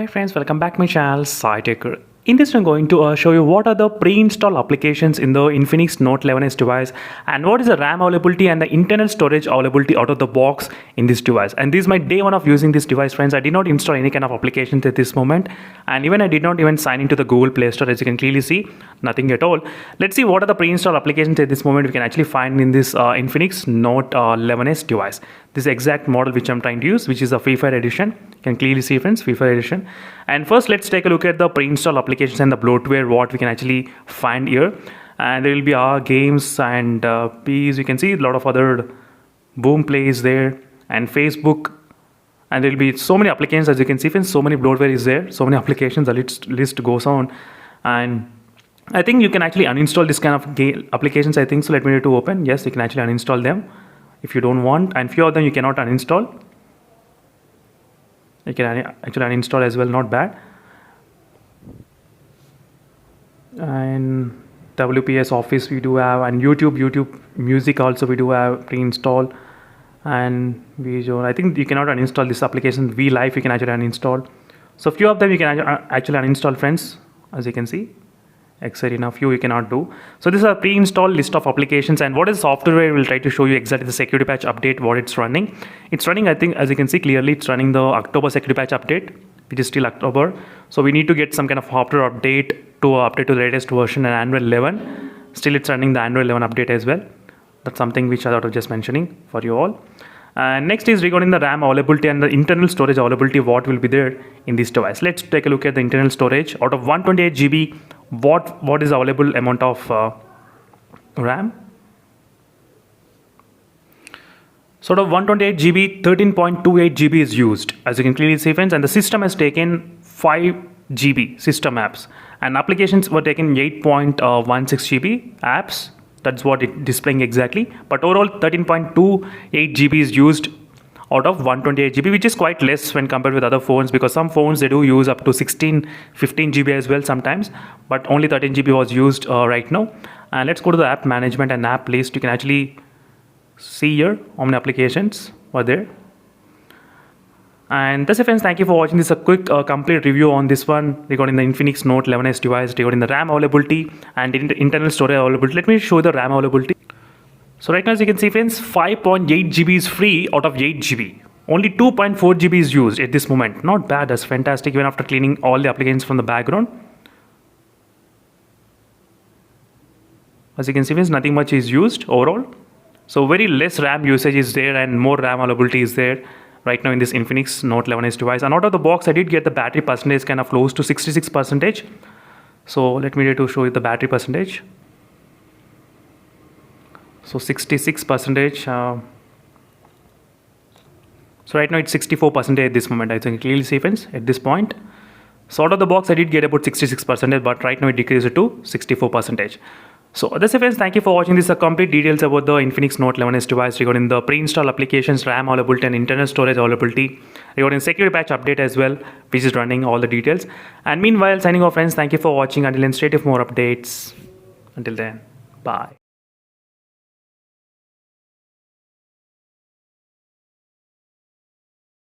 Hi friends, welcome back to my channel SciTaker. In this I'm going to show you what are the pre-installed applications in the Infinix Note 11s device and what is the RAM availability and the internal storage availability out of the box in this device. And this is my day one of using this device, friends. I did not install any kind of applications at this moment, and even I did not even sign into the Google Play Store. As you can clearly see, nothing at all. Let's see what are the pre-installed applications at this moment we can actually find in this Infinix Note 11s device. This exact model which I'm trying to use, which is a Free Fire edition. You can clearly see, friends, Free Fire edition. And first let's take a look at the pre-installed applications and the bloatware what we can actually find here. And there will be our games and Ps. You can see a lot of other boom plays there and Facebook, and there will be so many applications. As you can see, friends, so many bloatware is there, so many applications, the list goes on. And I think you can actually uninstall this kind of applications, I think so. Let me know to open. Yes, you can actually uninstall them if you don't want, and few of them you cannot uninstall. You can actually uninstall as well, not bad. And WPS Office we do have, and YouTube Music also we do have pre-installed. And Visual, I think you cannot uninstall this application. VLive you can actually uninstall. So few of them you can actually uninstall, friends, as you can see. Except few you cannot do. So this is a pre-installed list of applications, and what is software we'll try to show you exactly the security patch update what it's running. It's running, I think, as you can see clearly, it's running the October security patch update, which is still October. So we need to get some kind of software update to update to the latest version and Android 11. Still it's running the Android 11 update as well. That's something which I thought of just mentioning for you all. And next is regarding the RAM availability and the internal storage availability, what will be there in this device. Let's take a look at the internal storage. Out of 128 GB, what is the available amount of RAM? So out of 128 GB, 13.28 GB is used, as you can clearly see, friends, and the system has taken 5 GB system apps, and applications were taken 8.16 GB apps. That's what it's displaying exactly. But overall 13.28 GB is used out of 128 GB, which is quite less when compared with other phones, because some phones they do use up to 15 GB as well sometimes, but only 13 GB was used right now. And let's go to the app management and app list. You can actually see here how many applications were there. And that's it, friends. Thank you for watching. This is a quick complete review on this one regarding the Infinix Note 11s device, regarding the RAM availability and internal storage availability. Let me show you the RAM availability. So right now, as you can see, friends, 5.8 GB is free out of 8 GB. Only 2.4 GB is used at this moment. Not bad. That's fantastic, even after cleaning all the applications from the background. As you can see, friends, nothing much is used overall. So very less RAM usage is there and more RAM availability is there right now in this Infinix Note 11s device. And out of the box, I did get the battery percentage kind of close to 66%. So let me to show you the battery percentage. So 66%. So right now it's 64% at this moment. I think clearly see, friends, at this point. So out of the box, I did get about 66%, but right now it decreased to 64%. So that's it, friends. Thank you for watching. This is a complete details about the Infinix Note 11s device regarding the pre-installed applications, RAM availability and internal storage availability, regarding security patch update as well, which is running all the details. And meanwhile, signing off, friends. Thank you for watching. Until then, stay tuned for more updates. Until then, bye.